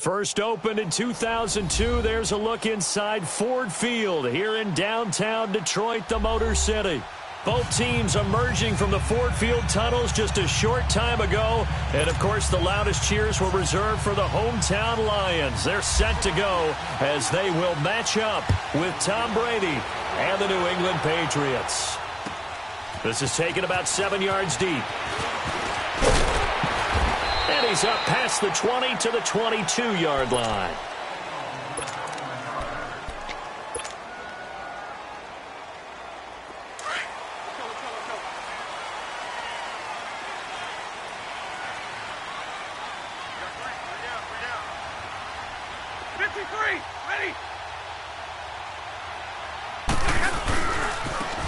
First opened in 2002, there's a look inside Ford Field here in downtown Detroit, the Motor City. Both teams emerging from the Ford Field tunnels just a short time ago. And, of course, the loudest cheers were reserved for the hometown Lions. They're set to go as they will match up with Tom Brady and the New England Patriots. This is taken about 7 yards deep. And he's up past the 20 to the 22-yard line.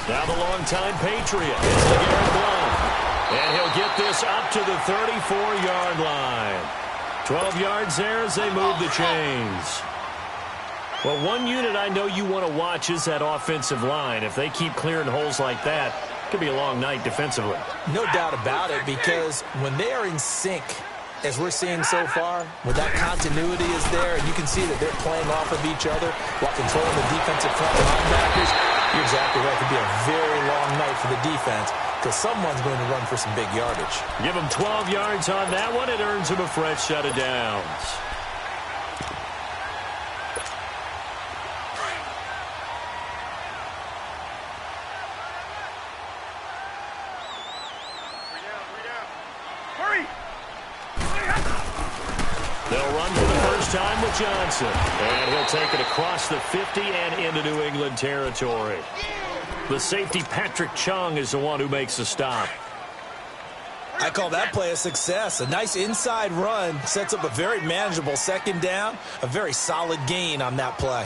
Now the longtime Patriot is the Garrett Blount. And he'll get this up to the 34-yard line. 12 yards there as they move the chains. Well, one unit I know you want to watch is that offensive line. If they keep clearing holes like that, it could be a long night defensively. No doubt about it, because when they are in sync, as we're seeing so far, when that continuity is there, and you can see that they're playing off of each other while controlling the defensive front linebackers, you're exactly right. It could be a very long night for the defense because someone's going to run for some big yardage. Give them 12 yards on that one. It earns them a fresh set of downs. They'll run for the first time with Johnson. And he'll take it across the 50 and into New England territory. The safety, Patrick Chung, is the one who makes the stop. I call that play a success. A nice inside run sets up a very manageable second down. A very solid gain on that play.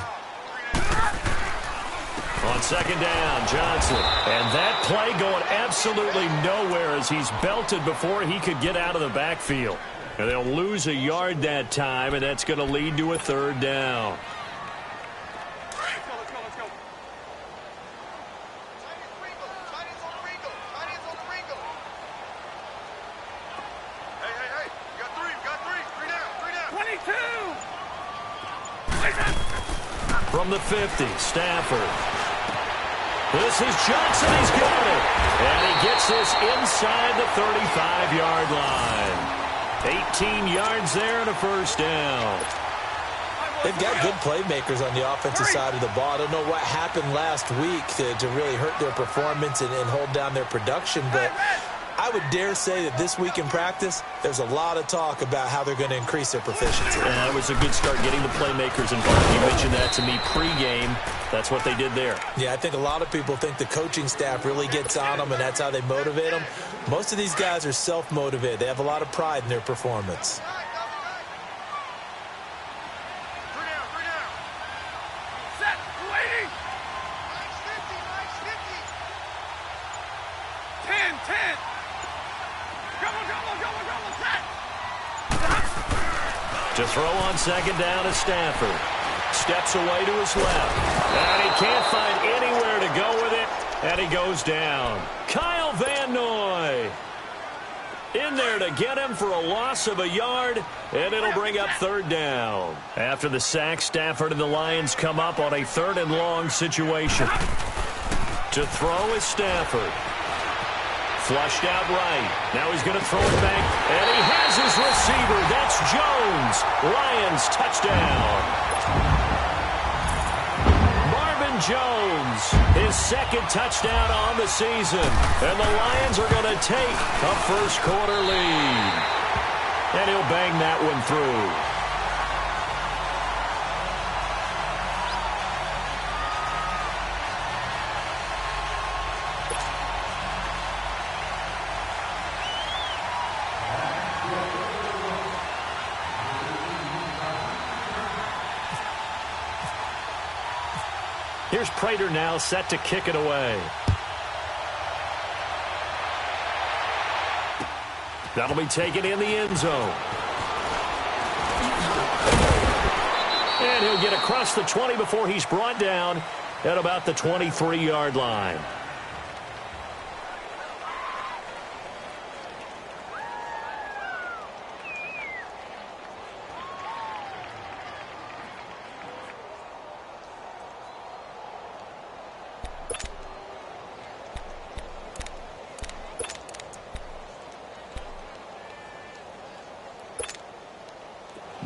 On second down, Johnson. And that play going absolutely nowhere as he's belted before he could get out of the backfield. And they'll lose a yard that time, and that's going to lead to a third down. From the 50, Stafford. This is Johnson. He's got it. And he gets this inside the 35-yard line. 18 yards there and a first down. They've got good playmakers on the offensive side of the ball. I don't know what happened last week to really hurt their performance and hold down their production, but I would dare say that this week in practice, there's a lot of talk about how they're going to increase their proficiency. And that was a good start getting the playmakers involved. You mentioned that to me pregame. That's what they did there. Yeah, I think a lot of people think the coaching staff really gets on them, and that's how they motivate them. Most of these guys are self-motivated. They have a lot of pride in their performance. To throw on second down is Stafford. Steps away to his left. And he can't find anywhere to go with it. And he goes down. Kyle Van Noy in there to get him for a loss of a yard. And it'll bring up third down. After the sack, Stafford and the Lions come up on a third and long situation. To throw is Stafford. Flushed out right. Now he's going to throw it back. And he has his receiver. That's Jones. Lions touchdown. Marvin Jones, his second touchdown on the season. And the Lions are going to take a first quarter lead. And he'll bang that one through. Here's Prater now set to kick it away. That'll be taken in the end zone. And he'll get across the 20 before he's brought down at about the 23-yard line.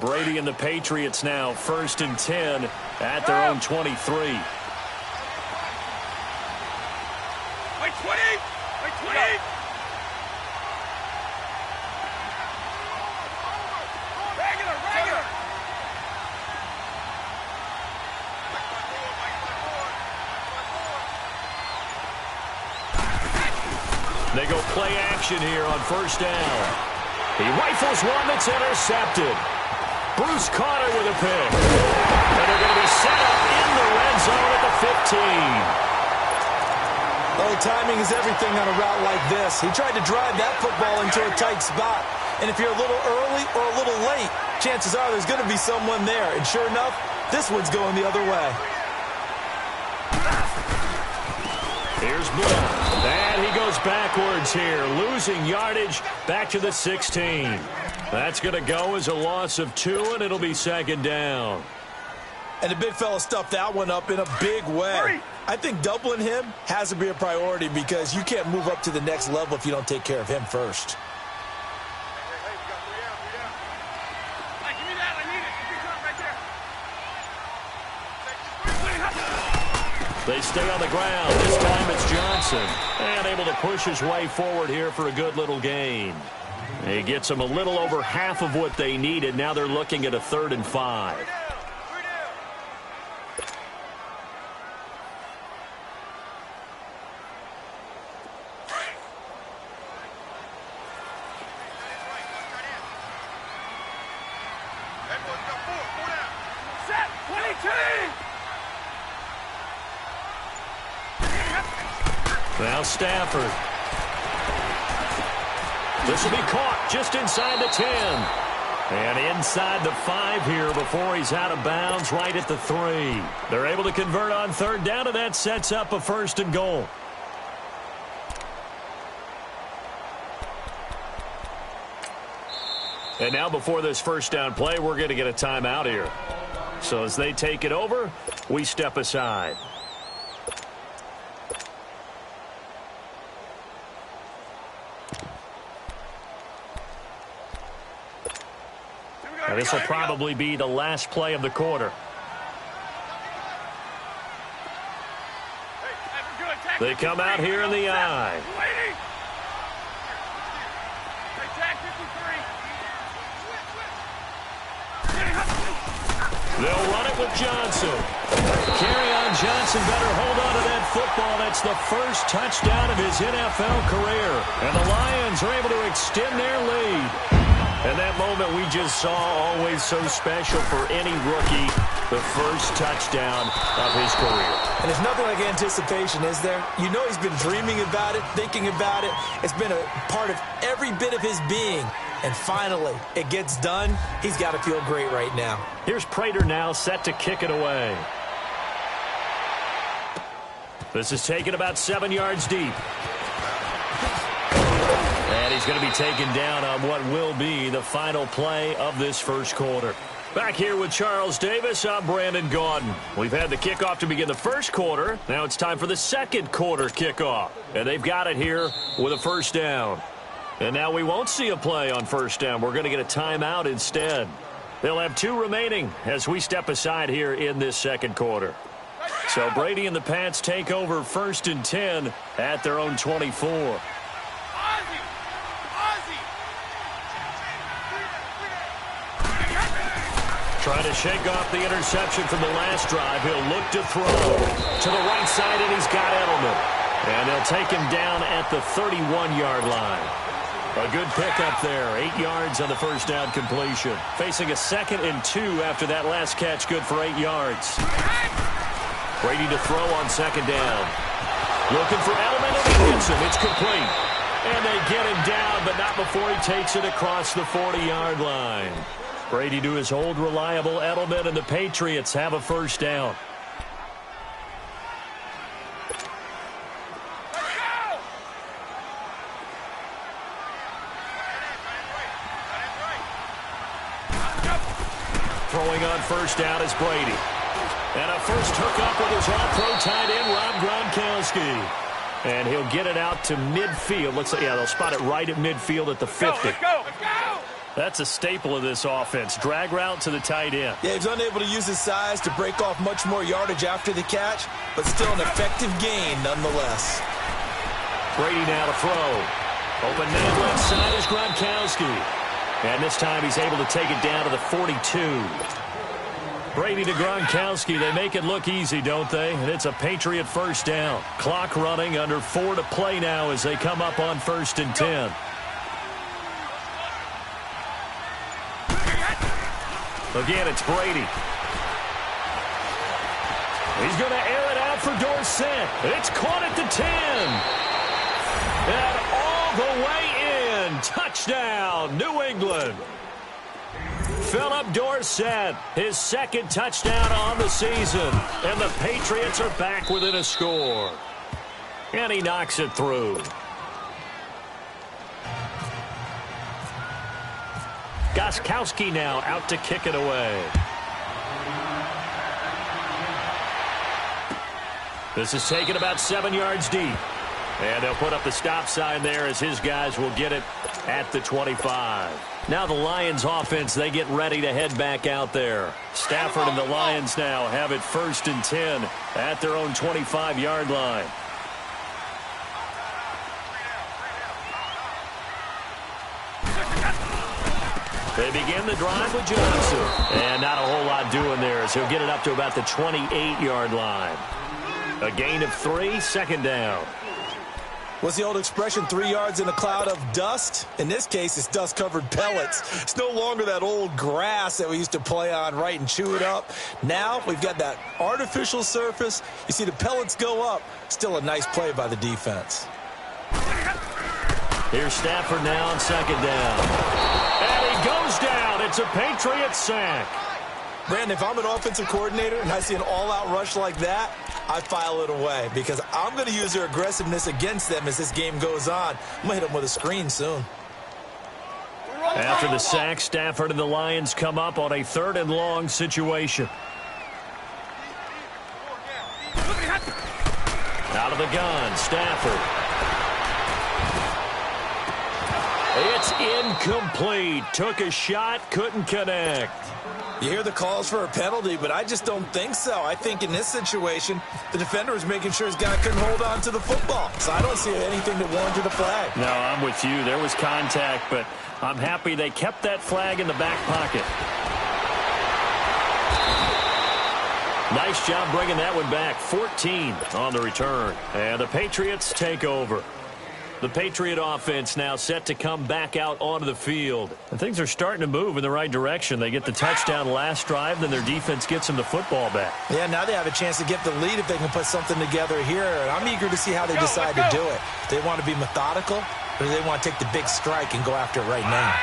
Brady and the Patriots now 1st and 10 at their own 23. Wait, 20! Wait, 20! Regular! They go play action here on 1st down. He rifles one that's intercepted. Bruce Carter with a pick. And they're going to be set up in the red zone at the 15. Oh, timing is everything on a route like this. He tried to drive that football into a tight spot. And if you're a little early or a little late, chances are there's going to be someone there. And sure enough, this one's going the other way. Here's Blunt. And he goes backwards here, losing yardage back to the 16. That's going to go as a loss of 2, and it'll be 2nd down. And the big fella stuffed that one up in a big way. I think doubling him has to be a priority because you can't move up to the next level if you don't take care of him first. They stay on the ground. This time it's Johnson. And able to push his way forward here for a good little gain. He gets them a little over half of what they needed. Now they're looking at a 3rd and 5. Now Stafford. This will be caught just inside the 10. And inside the 5 here before he's out of bounds right at the 3. They're able to convert on 3rd down, and that sets up a 1st and goal. And now before this 1st down play, we're going to get a timeout here. So as they take it over, we step aside. Now this will probably be the last play of the quarter. They come out here in the eye. They'll run it with Johnson. Kerryon Johnson better hold on to that football. That's the first touchdown of his NFL career. And the Lions are able to extend their lead. And that moment we just saw, always so special for any rookie, the first touchdown of his career. And there's nothing like anticipation, is there? You know he's been dreaming about it, thinking about it. It's been a part of every bit of his being. And finally, it gets done. He's got to feel great right now. Here's Prater now set to kick it away. This is taken about 7 yards deep. And he's going to be taken down on what will be the final play of this first quarter. Back here with Charles Davis, I'm Brandon Gaudin. We've had the kickoff to begin the first quarter. Now it's time for the second quarter kickoff. And they've got it here with a 1st down. And now we won't see a play on 1st down. We're going to get a timeout instead. They'll have 2 remaining as we step aside here in this second quarter. So Brady and the Pats take over 1st and 10 at their own 24. Trying to shake off the interception from the last drive. He'll look to throw to the right side, and he's got Edelman. And they'll take him down at the 31-yard line. A good pickup there. 8 yards on the 1st down completion. Facing a 2nd and 2 after that last catch. Good for 8 yards. Brady to throw on 2nd down. Looking for Edelman, and he gets him. It's complete. And they get him down, but not before he takes it across the 40-yard line. Brady to his old reliable Edelman, and the Patriots have a 1st down. Throwing on 1st down is Brady. And a first hookup with his all-pro tight end, Rob Gronkowski. And he'll get it out to midfield. They'll spot it right at midfield at the 50. Let's go! That's a staple of this offense. Drag route to the tight end. Yeah, he's unable to use his size to break off much more yardage after the catch, but still an effective gain nonetheless. Brady now to throw. Open man left side is Gronkowski. And this time he's able to take it down to the 42. Brady to Gronkowski. They make it look easy, don't they? And it's a Patriot first down. Clock running, under 4 to play now as they come up on 1st and 10. Again, it's Brady. He's going to air it out for Dorsett. It's caught at the 10. And all the way in. Touchdown, New England. Philip Dorsett, his 2nd touchdown on the season. And the Patriots are back within a score. And he knocks it through. Gostkowski now out to kick it away. This is taken about 7 yards deep. And they'll put up the stop sign there as his guys will get it at the 25. Now the Lions offense, they get ready to head back out there. Stafford and the Lions now have it 1st and 10 at their own 25-yard line. They begin the drive with Johnson. And not a whole lot doing there as he'll get it up to about the 28-yard line. A gain of 3, 2nd down. What's the old expression, 3 yards in a cloud of dust? In this case, it's dust-covered pellets. It's no longer that old grass that we used to play on, right, and chew it up. Now we've got that artificial surface. You see the pellets go up. Still a nice play by the defense. Here's Stafford now on 2nd down. And he goes down. It's a Patriot sack. Brandon, if I'm an offensive coordinator and I see an all-out rush like that, I file it away because I'm going to use their aggressiveness against them as this game goes on. I'm going to hit them with a screen soon. After the sack, Stafford and the Lions come up on a 3rd and long situation. Out of the gun, Stafford. It's incomplete. Took a shot, couldn't connect. You hear the calls for a penalty, but I just don't think so. I think in this situation, the defender was making sure his guy couldn't hold on to the football. So I don't see anything that warranted a flag. No, I'm with you. There was contact, but I'm happy they kept that flag in the back pocket. Nice job bringing that one back. 14 on the return. And the Patriots take over. The Patriot offense now set to come back out onto the field. And things are starting to move in the right direction. They get the touchdown last drive, then their defense gets them the football back. Yeah, now they have a chance to get the lead if they can put something together here. And I'm eager to see how they decide to do it. Do they want to be methodical, or do they want to take the big strike and go after it right now?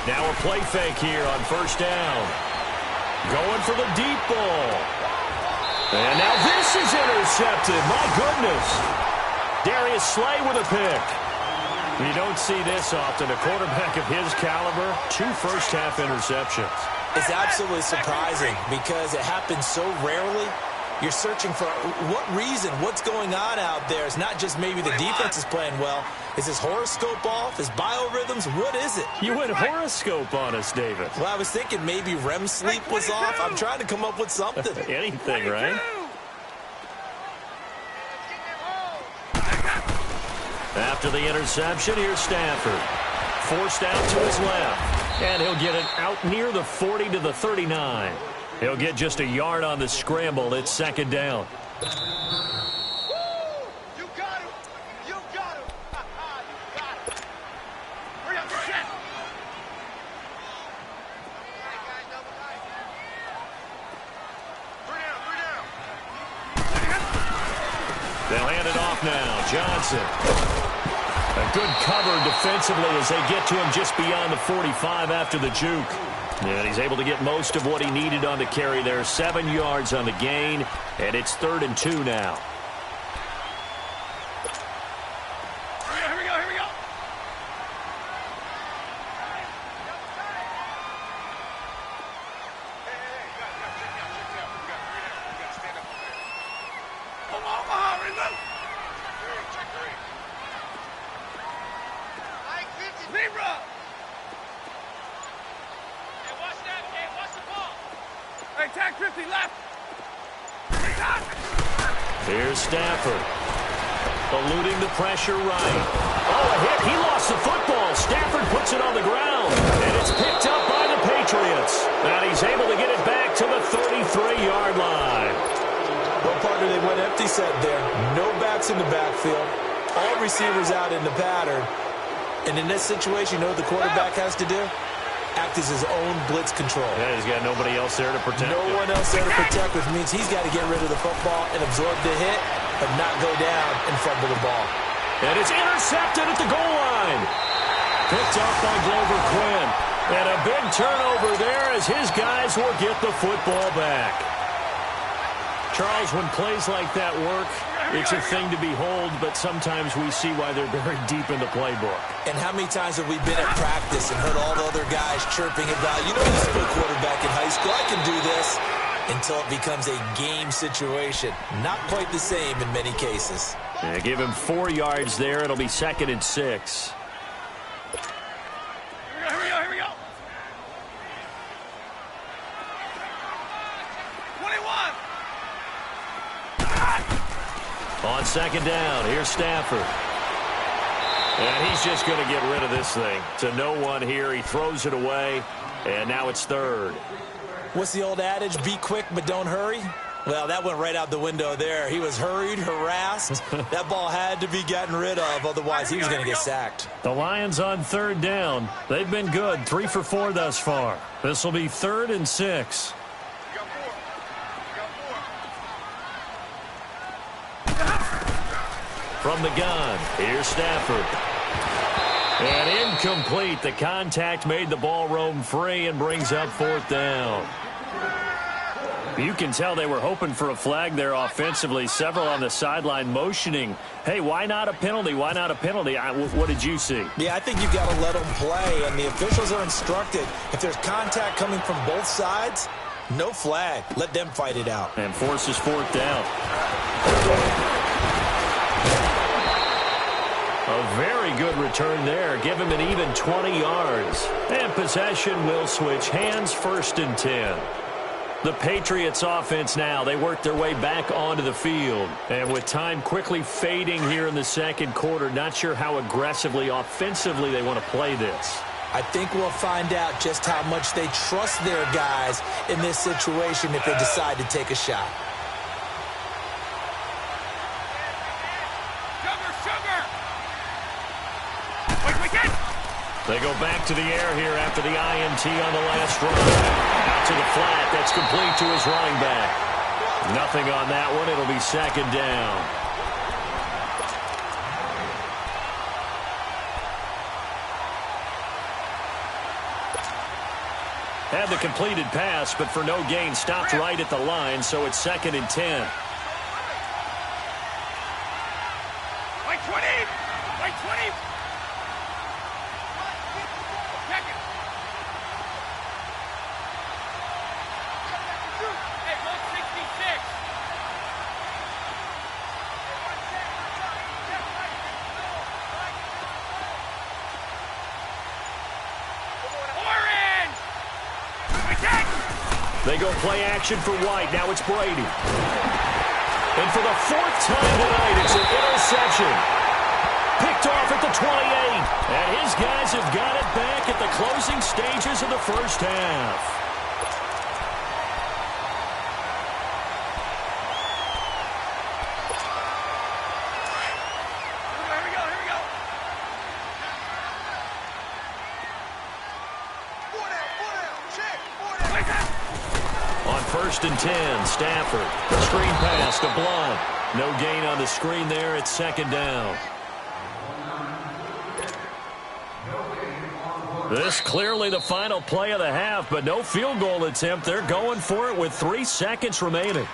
Now a play fake here on 1st down. Going for the deep ball. And now this is intercepted. My goodness. Darius Slay with a pick. You don't see this often. A quarterback of his caliber, 2 first-half interceptions. It's absolutely surprising because it happens so rarely. You're searching for what reason, what's going on out there. It's not just maybe the defense is playing well. Is his horoscope off? His biorhythms? What is it? You went horoscope on us, David. Well, I was thinking maybe REM sleep was off. I'm trying to come up with something. Anything, right? After the interception, here's Stafford. Forced out to his left. And he'll get it out near the 40 to the 39. He'll get just a yard on the scramble. It's 2nd down. You got him. You got him. You got him. Hurry up, shit. They'll hand it off now. Johnson. A good cover defensively as they get to him just beyond the 45 after the juke. And he's able to get most of what he needed on the carry there. 7 yards on the gain, and it's 3rd and 2 now. Here we go, here we go. Hey, check me out. You gotta stand up there. Omaha, remember? Tag 50 left. Here's Stafford. Eluding the pressure right. Oh, a hit. He lost the football. Stafford puts it on the ground. And it's picked up by the Patriots. And he's able to get it back to the 33-yard line. Well, partner, they went empty set there. No backs in the backfield. All receivers out in the pattern. And in this situation, you know what the quarterback has to do? Act as his own blitz control. Yeah, he's got nobody else there to protect No him. one else there to protect, which means he's got to get rid of the football and absorb the hit, but not go down and fumble the ball. And it's intercepted at the goal line. Picked up by Glover Quinn. And a big turnover there as his guys will get the football back. Charles, when plays like that work, it's a thing to behold, but sometimes we see why they're very deep in the playbook. And how many times have we been at practice and heard all the other guys chirping about, you know, this is a quarterback in high school, I can do this, until it becomes a game situation. Not quite the same in many cases. Yeah, give him 4 yards there. It'll be 2nd and 6. Here we go. 21. On 2nd down, here's Stafford. And he's just going to get rid of this thing. To no one here. He throws it away, and now it's 3rd. What's the old adage? Be quick, but don't hurry? Well, that went right out the window there. He was hurried, harassed. That ball had to be gotten rid of, otherwise he was going to get sacked. The Lions on 3rd down. They've been good, 3 for 4 thus far. This will be 3rd and 6. From the gun, here's Stafford. And incomplete. The contact made the ball roam free and brings up 4th down. You can tell they were hoping for a flag there offensively. Several on the sideline motioning, hey, why not a penalty? Why not a penalty? What did you see? Yeah, I think you've got to let them play, and the officials are instructed. If there's contact coming from both sides, no flag. Let them fight it out. And forces 4th down. A very good return there. Give him an even 20 yards. And possession will switch hands, 1st and 10. The Patriots offense now, they work their way back onto the field. And with time quickly fading here in the 2nd quarter, not sure how aggressively, offensively they want to play this. I think we'll find out just how much they trust their guys in this situation if they decide to take a shot. They go back to the air here after the INT on the last run. Out to the flat. That's complete to his running back. Nothing on that one. It'll be 2nd down. Had the completed pass, but for no gain, stopped right at the line, so it's 2nd and 10. Like 20. Like 20. They go play action for White. Now it's Brady. And for the 4th time tonight, it's an interception. Picked off at the 28. And his guys have got it back at the closing stages of the 1st half. On 1st and 10, Stafford. Screen pass to Blunt. No gain on the screen there. It's 2nd down. This clearly the final play of the half, but no field goal attempt. They're going for it with 3 seconds remaining.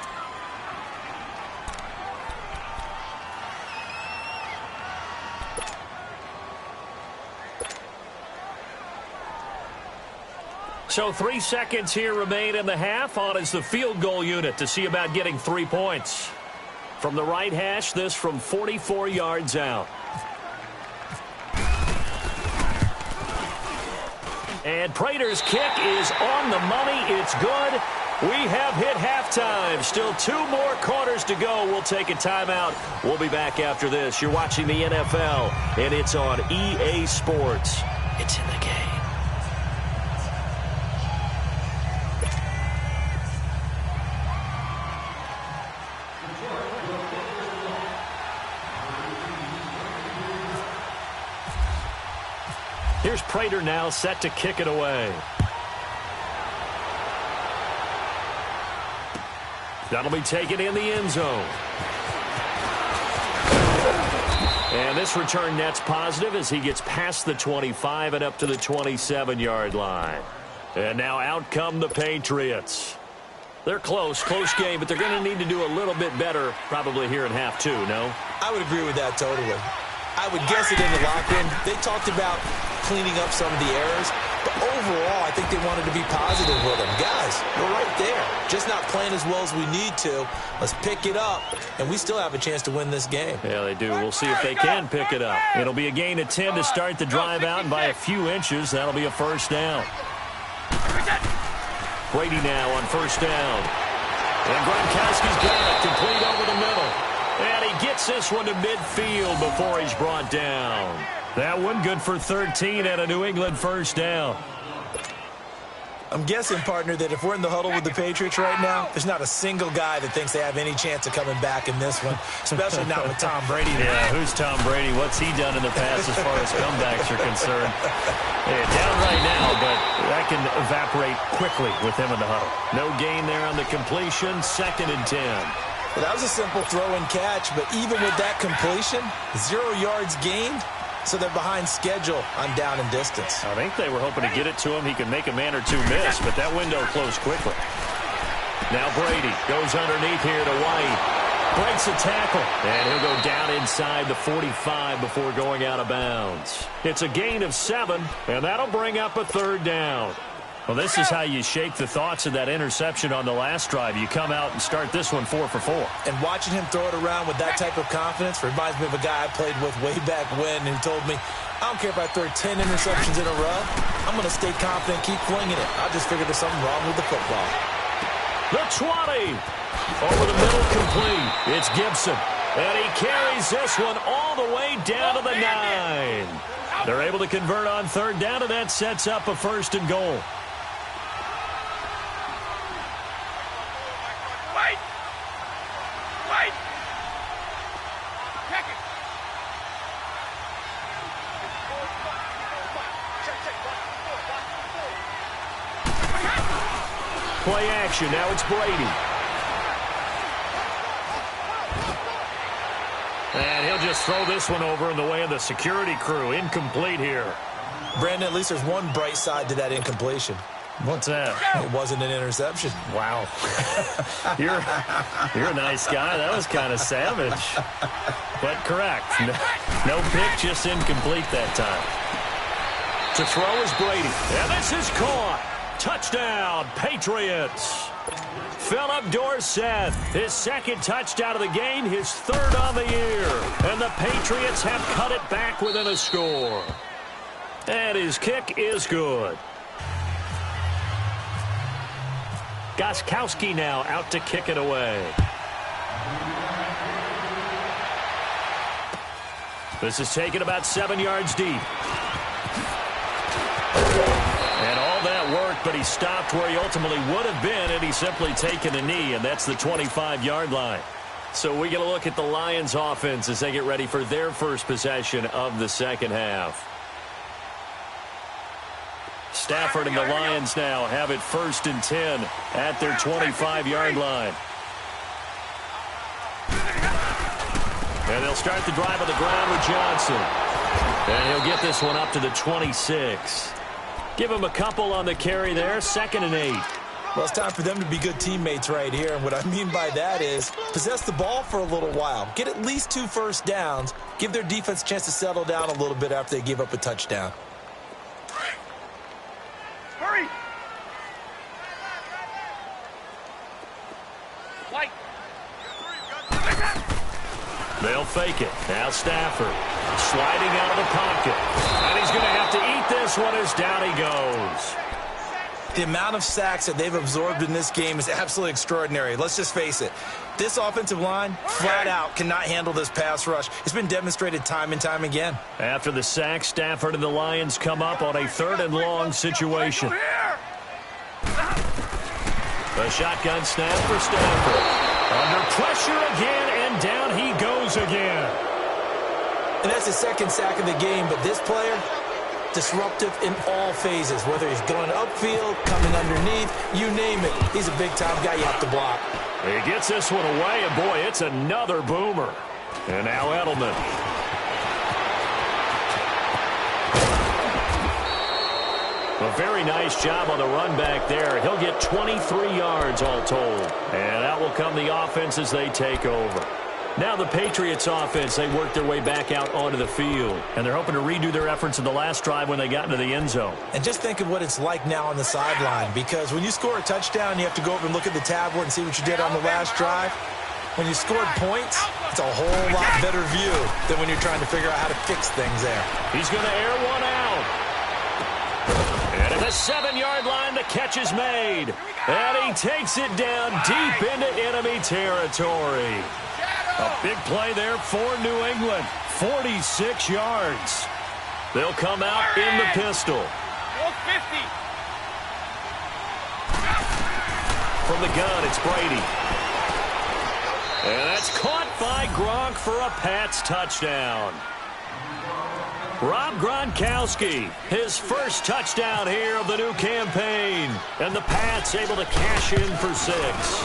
So 3 seconds here remain in the half. On is the field goal unit to see about getting 3 points. From the right hash, this from 44 yards out. And Prater's kick is on the money. It's good. We have hit halftime. Still 2 more quarters to go. We'll take a timeout. We'll be back after this. You're watching the NFL, and it's on EA Sports. It's in the game. Here's Prater now set to kick it away. That'll be taken in the end zone. And this return net's positive as he gets past the 25 and up to the 27-yard line. And now out come the Patriots. They're close game, but they're going to need to do a little bit better probably here in half 2, no? I would agree with that totally. I would guess it in the locker room. They talked about cleaning up some of the errors, but overall, I think they wanted to be positive with them. Guys, we're right there. Just not playing as well as we need to. Let's pick it up, and we still have a chance to win this game. Yeah, they do. We'll see if they can pick it up. It'll be a gain of 10 to start the drive out, and by a few inches, that'll be a first down. Brady now on first down. And Gronkowski's got it, complete over the middle. And he gets this one to midfield before he's brought down. That one good for 13 and a New England first down. I'm guessing, partner, that if we're in the huddle with the Patriots right now, there's not a single guy that thinks they have any chance of coming back in this one, especially not with Tom Brady. Yeah, who's Tom Brady? What's he done in the past as far as comebacks are concerned? Yeah, down right now, but that can evaporate quickly with him in the huddle. No gain there on the completion, 2nd and 10. Well, that was a simple throw and catch, but even with that completion, 0 yards gained, so they're behind schedule on down and distance. I think they were hoping to get it to him. He could make a man or two miss, but that window closed quickly. Now Brady goes underneath here to White. Breaks a tackle, and he'll go down inside the 45 before going out of bounds. It's a gain of 7, and that'll bring up a 3rd down. Well, this is how you shake the thoughts of that interception on the last drive. You come out and start this one 4 for 4. And watching him throw it around with that type of confidence reminds me of a guy I played with way back when who told me, I don't care if I throw 10 interceptions in a row. I'm going to stay confident, keep flinging it. I just figured there's something wrong with the football. The 20. Over the middle, complete. It's Gibson. And he carries this one all the way down to the 9. They're able to convert on 3rd down, and that sets up a 1st and goal. Play action. Now it's Brady. And he'll just throw this one over in the way of the security crew. Incomplete here. Brandon, at least there's one bright side to that incompletion. What's that? It wasn't an interception. Wow. You're a nice guy. That was kind of savage. But correct. No pick, just incomplete that time. To throw is Brady. And this is caught. Touchdown, Patriots. Philip Dorsett, his 2nd touchdown of the game, his 3rd on the year. And the Patriots have cut it back within a score. And his kick is good. Gostkowski now out to kick it away. This is taken about 7 yards deep. And all that worked, but he stopped where he ultimately would have been, and he's simply taken a knee, and that's the 25-yard line. So we get a look at the Lions offense as they get ready for their first possession of the second half. Stafford and the Lions now have it 1st and 10 at their 25-yard line. And they'll start the drive on the ground with Johnson. And he'll get this one up to the 26. Give him a couple on the carry there, 2nd and 8. Well, it's time for them to be good teammates right here. And what I mean by that is possess the ball for a little while. Get at least 2 first downs. Give their defense a chance to settle down a little bit after they give up a touchdown. Hurry! White! They'll fake it. Now Stafford sliding out of the pocket. And he's going to have to eat this one as down he goes. The amount of sacks that they've absorbed in this game is absolutely extraordinary. Let's just face it. This offensive line, flat out, cannot handle this pass rush. It's been demonstrated time and time again. After the sack, Stafford and the Lions come up on a 3rd and long situation. The shotgun snap for Stafford. Under pressure again, and down he goes again. And that's the 2nd sack of the game, but this player, disruptive in all phases, whether he's going upfield, coming underneath, you name it. He's a big-time guy you have to block. He gets this one away, and boy, it's another boomer. And now Edelman. A very nice job on the run back there. He'll get 23 yards all told. And that will come the offense as they take over. Now the Patriots offense, they work their way back out onto the field. And they're hoping to redo their efforts in the last drive when they got into the end zone. And just think of what it's like now on the sideline. Because when you score a touchdown, you have to go over and look at the tablet and see what you did on the last drive. When you scored points, it's a whole lot better view than when you're trying to figure out how to fix things there. He's going to air one out. And at the 7-yard line, the catch is made. And he takes it down deep into enemy territory. A big play there for New England. 46 yards. They'll come out in the pistol. 450. From the gun, it's Brady. And that's caught by Gronk for a Pats touchdown. Rob Gronkowski, his first touchdown here of the new campaign. And the Pats able to cash in for 6.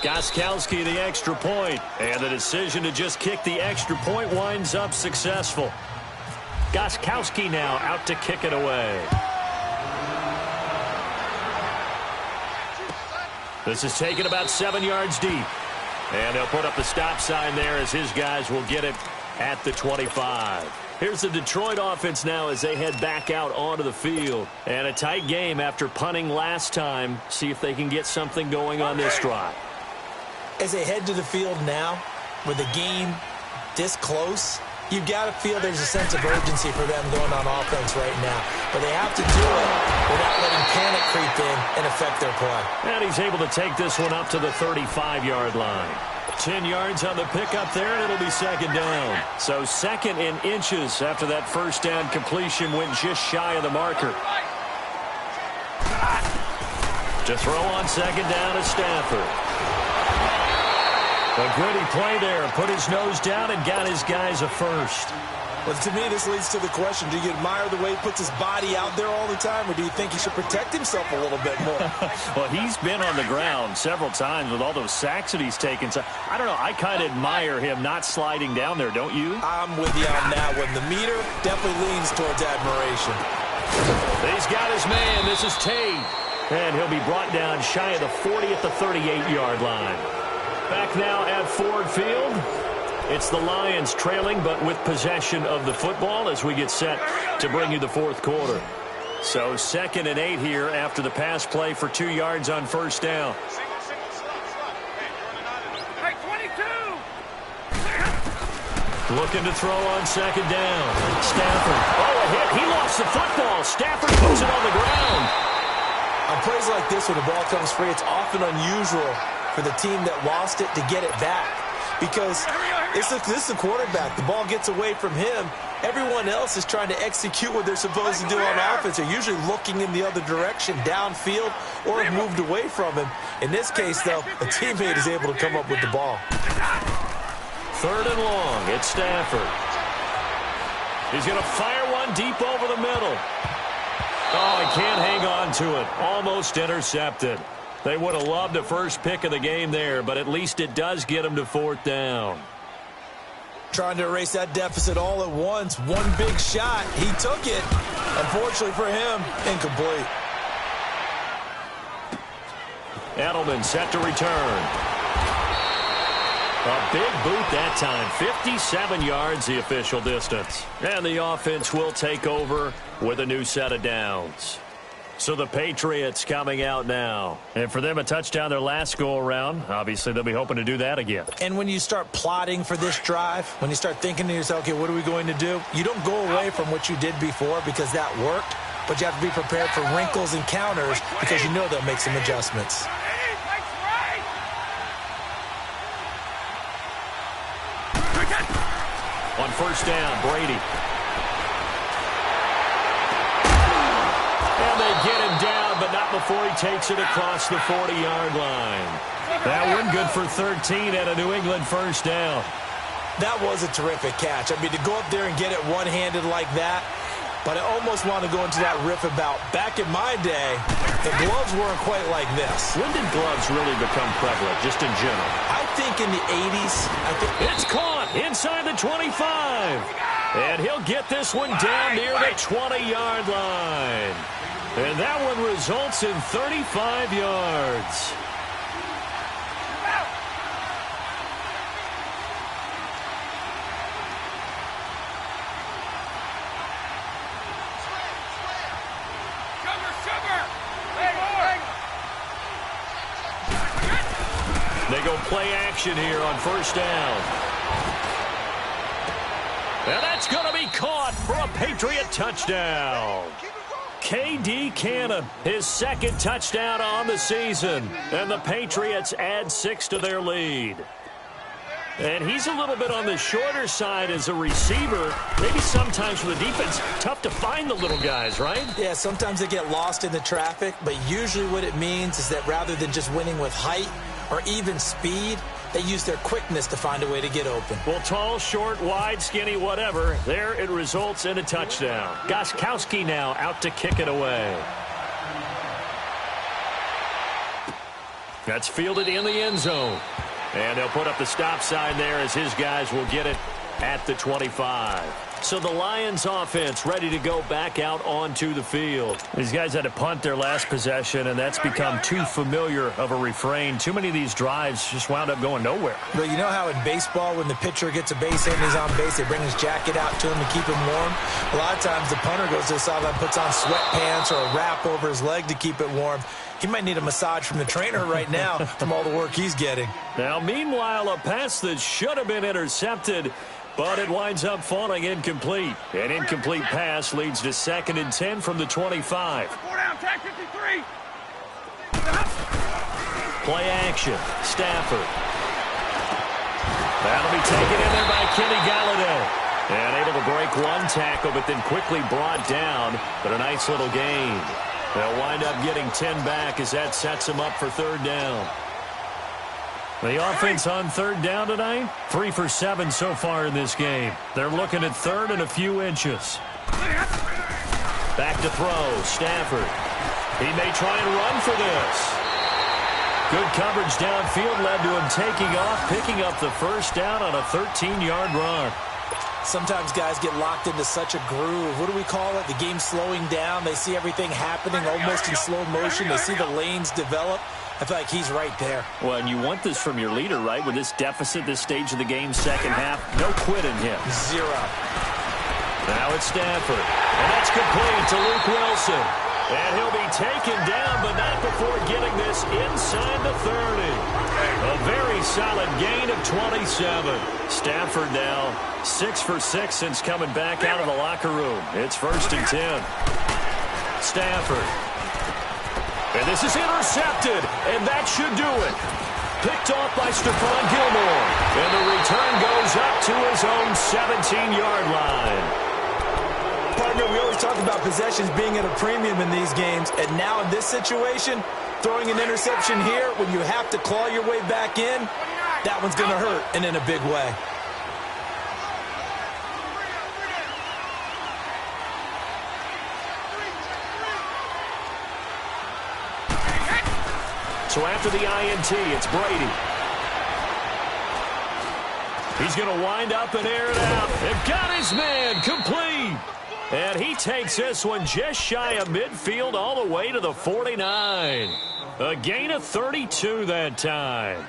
Gostkowski the extra point, and the decision to just kick the extra point winds up successful. Gostkowski now out to kick it away. This is taken about 7 yards deep. And they'll put up the stop sign there as his guys will get it at the 25. Here's the Detroit offense now as they head back out onto the field. And a tight game after punting last time. See if they can get something going on this drive. As they head to the field now, with the game this close, you've got to feel there's a sense of urgency for them going on offense right now. But they have to do it without letting panic creep in and affect their play. And he's able to take this one up to the 35-yard line. 10 yards on the pickup there, and it'll be 2nd down. So 2nd in inches after that first down completion went just shy of the marker. To throw on 2nd down is Stafford. A goody play there. Put his nose down and got his guys a first. Well, to me, this leads to the question, do you admire the way he puts his body out there all the time, or do you think he should protect himself a little bit more? Well, he's been on the ground several times with all those sacks that he's taken. So, I don't know. I kind of admire him not sliding down there, don't you? I'm with you on that one. The meter definitely leans towards admiration. He's got his man. This is Tate. And he'll be brought down shy of the 40 at the 38-yard line. Back now at Ford Field. It's the Lions trailing, but with possession of the football as we get set to bring you the 4th quarter. So 2nd and 8 here after the pass play for 2 yards on first down. Hey, 22. Looking to throw on 2nd down. Stafford. Oh, a hit. He lost the football. Stafford puts it on the ground. On plays like this, when the ball comes free, it's often unusual for the team that lost it to get it back. Because this is the quarterback. The ball gets away from him. Everyone else is trying to execute what they're supposed to do on offense. They're usually looking in the other direction, downfield, or have moved away from him. In this case, though, a teammate is able to come up with the ball. 3rd and long. It's Stafford. He's going to fire one deep over the middle. Oh, he can't hang on to it. Almost intercepted. They would have loved the first pick of the game there, but at least it does get them to 4th down. Trying to erase that deficit all at once. One big shot. He took it. Unfortunately for him, incomplete. Edelman set to return. A big boot that time. 57 yards the official distance. And the offense will take over with a new set of downs. So the Patriots coming out now. And for them, a touchdown their last go-around. Obviously, they'll be hoping to do that again. And when you start plotting for this drive, when you start thinking to yourself, okay, what are we going to do? You don't go away from what you did before because that worked. but you have to be prepared for wrinkles and counters because you know they'll make some adjustments. On first down, Brady. And they get him down, but not before he takes it across the 40-yard line. That one good for 13 at a New England first down. That was a terrific catch. I mean, to go up there and get it one-handed like that, but I almost want to go into that riff about back in my day, the gloves weren't quite like this. When did gloves really become prevalent, just in general? I think in the 80s. It's caught inside the 25. And he'll get this one down near the 20-yard line. And that one results in 35 yards. They go play action here on first down. And that's going to be caught for a Patriot touchdown. K.D. Cannon, his second touchdown on the season. And the Patriots add 6 to their lead. And he's a little bit on the shorter side as a receiver. Maybe sometimes for the defense, tough to find the little guys, right? Yeah, sometimes they get lost in the traffic, but usually what it means is that rather than just winning with height or even speed, they use their quickness to find a way to get open. Well, tall, short, wide, skinny, whatever, there it results in a touchdown. Gostkowski now out to kick it away. That's fielded in the end zone. And they'll put up the stop sign there as his guys will get it at the 25. So the Lions offense ready to go back out onto the field. These guys had to punt their last possession, and that's become too familiar of a refrain. Too many of these drives just wound up going nowhere. But you know how in baseball, when the pitcher gets a base hit and he's on base, they bring his jacket out to him to keep him warm? A lot of times the punter goes to the sideline, puts on sweatpants or a wrap over his leg to keep it warm. He might need a massage from the trainer right now from all the work he's getting. Now, meanwhile, a pass that should have been intercepted, but it winds up falling incomplete. An incomplete pass leads to 2nd and 10 from the 25. 4 down, tag 53. Play action. Stafford. That'll be taken in there by Kenny Galladay. And able to break one tackle, but then quickly brought down. But a nice little gain. They'll wind up getting 10 back as that sets them up for 3rd down. The offense on 3rd down tonight, 3 for 7 so far in this game. They're looking at 3rd and a few inches. Back to throw, Stafford. He may try and run for this. Good coverage downfield led to him taking off, picking up the first down on a 13-yard run. Sometimes guys get locked into such a groove. What do we call it? The game slowing down. They see everything happening almost in slow motion. They see the lanes develop. I feel like he's right there. Well, and you want this from your leader, right? With this deficit, this stage of the game, second half, no quit in him. 0. Now it's Stafford. And that's complete to Luke Wilson. And he'll be taken down, but not before getting this inside the 30. A very solid gain of 27. Stafford now 6 for 6 since coming back out of the locker room. It's 1st and 10. Stafford. And this is intercepted, and that should do it. Picked off by Stephon Gilmore. And the return goes up to his own 17-yard line. Partner, we always talk about possessions being at a premium in these games, and now in this situation, throwing an interception here when you have to claw your way back in, that one's going to hurt, and in a big way. So after the INT, it's Brady. He's going to wind up and air it out. They've got his man complete. And he takes this one just shy of midfield all the way to the 49. A gain of 32 that time.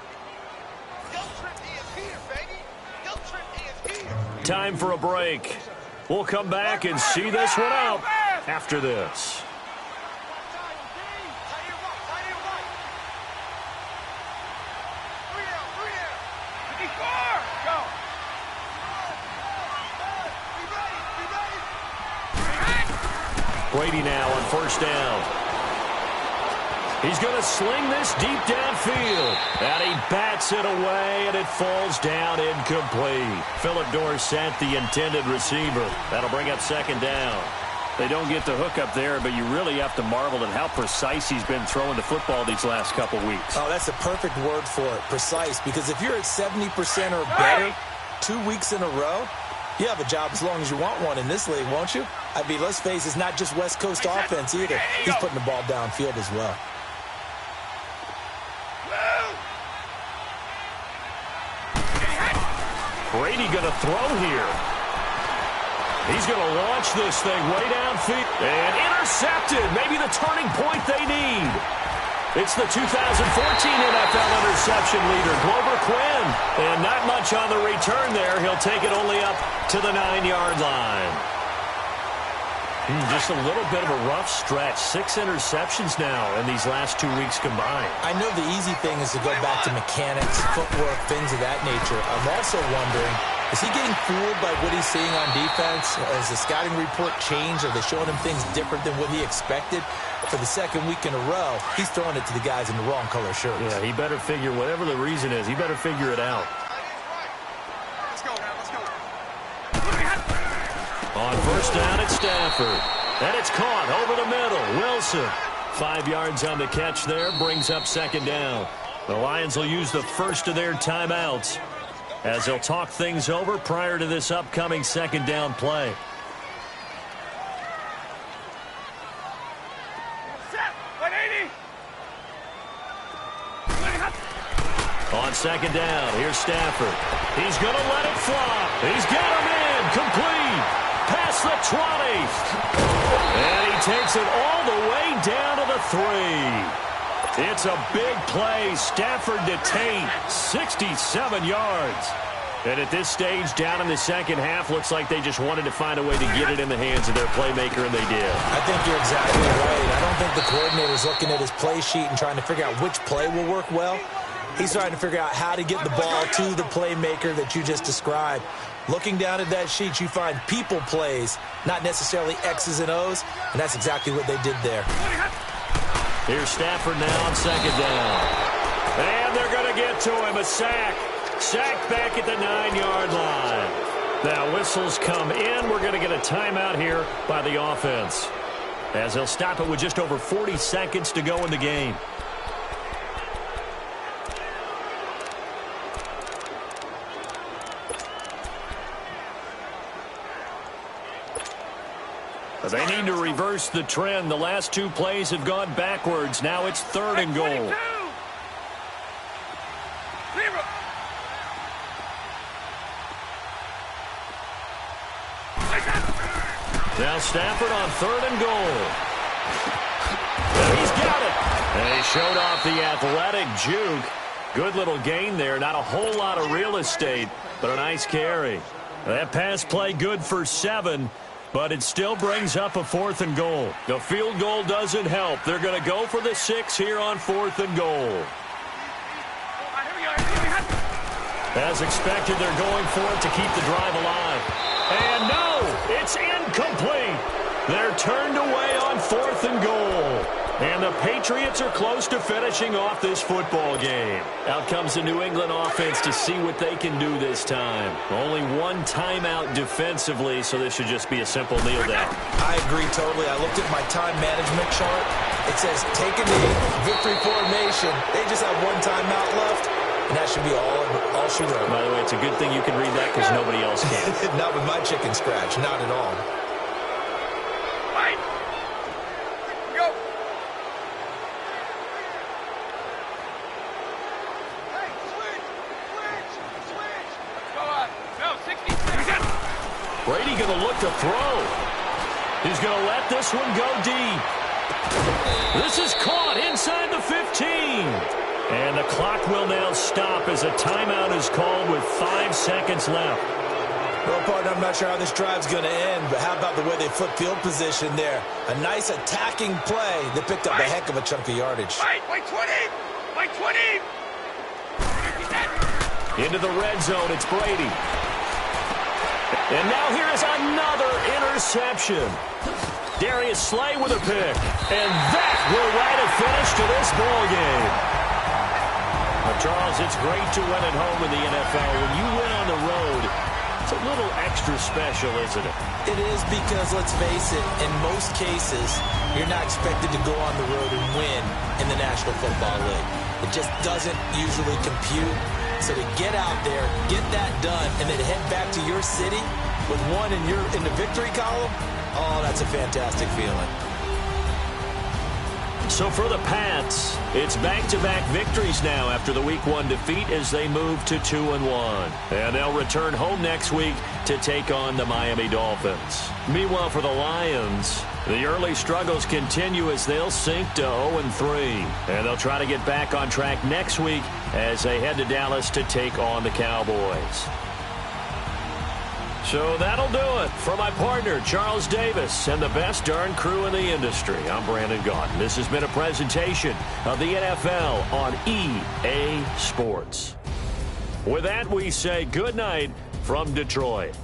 Time for a break. We'll come back and see this one out after this. Brady now on first down. He's going to sling this deep downfield. And he bats it away, and it falls down incomplete. Philip Dorsett, the intended receiver. That'll bring up second down. They don't get the hook up there, but you really have to marvel at how precise he's been throwing the football these last couple weeks. Oh, that's the perfect word for it, precise. Because if you're at 70% or better 2 weeks in a row, you have a job as long as you want one in this league, won't you? I mean, let's face it, it's not just West Coast offense either. He's putting the ball downfield as well. Brady going to throw here. He's going to launch this thing way downfield. And intercepted. Maybe the turning point they need. It's the 2014 NFL interception leader, Glover Quinn. And not much on the return there. He'll take it only up to the 9-yard line. Just a little bit of a rough stretch. 6 interceptions now in these last 2 weeks combined. I know the easy thing is to go back to mechanics, footwork, things of that nature. I'm also wondering, is he getting fooled by what he's seeing on defense? Has the scouting report changed? Are they showing him things different than what he expected? For the second week in a row, he's throwing it to the guys in the wrong color shirts. Yeah, he better figure, whatever the reason is, he better figure it out. Let's go. On first down, it's Stafford. And it's caught over the middle. Wilson, 5 yards on the catch there, brings up second down. The Lions will use the first of their timeouts as they'll talk things over prior to this upcoming second down play. On second down, here's Stafford. He's going to let it fly. He's got him in. Complete. Past the 20. And he takes it all the way down to the 3. It's a big play. Stafford to Tate. 67 yards. And at this stage, down in the second half, looks like they just wanted to find a way to get it in the hands of their playmaker, and they did. I think you're exactly right. I don't think the coordinator's looking at his play sheet and trying to figure out which play will work well. He's trying to figure out how to get the ball to the playmaker that you just described. Looking down at that sheet, you find people plays, not necessarily X's and O's, and that's exactly what they did there. Here's Stafford now on second down. And they're going to get to him, a sack. Sack back at the 9-yard line. Now whistles come in. We're going to get a timeout here by the offense, as they'll stop it with just over 40 seconds to go in the game. They need to reverse the trend. The last 2 plays have gone backwards. Now it's 3rd and goal. Now Stafford on 3rd and goal. And he's got it. And he showed off the athletic juke. Good little gain there. Not a whole lot of real estate, but a nice carry. That pass play good for 7. But it still brings up a 4th and goal. The field goal doesn't help. They're going to go for the 6 here on 4th and goal. As expected, they're going for it to keep the drive alive. And no, it's incomplete. They're turned away on 4th and goal. And the Patriots are close to finishing off this football game. Out comes the New England offense to see what they can do this time. Only 1 timeout defensively, so this should just be a simple kneel down. I agree totally. I looked at my time management chart. It says take a knee, victory formation. They just have 1 timeout left, and that should be all she wrote. By the way, it's a good thing you can read that because nobody else can. Not with my chicken scratch. Not at all. Brady going to look to throw. He's going to let this one go deep. This is caught inside the 15. And the clock will now stop as a timeout is called with 5 seconds left. Well, partner, I'm not sure how this drive's going to end, but how about the way they flip field position there? A nice attacking play that picked up a heck of a chunk of yardage. By 20! By 20! Into the red zone, it's Brady. And now here is another interception. Darius Slay with a pick. And that will write a finish to this ball game. Now, Charles, it's great to win at home in the NFL. When you win on the road, it's a little extra special, isn't it? It is because, let's face it, in most cases, you're not expected to go on the road and win in the National Football League. It just doesn't usually compute. So to get out there, get that done, and then head back to your city with one in the victory column, oh, that's a fantastic feeling. So for the Pats, it's back-to-back victories now after the Week 1 defeat as they move to 2-1. And they'll return home next week to take on the Miami Dolphins. Meanwhile, for the Lions, the early struggles continue as they'll sink to 0-3. And they'll try to get back on track next week as they head to Dallas to take on the Cowboys. So that'll do it. For my partner, Charles Davis, and the best darn crew in the industry, I'm Brandon Gaudin. This has been a presentation of the NFL on EA Sports. With that, we say good night from Detroit.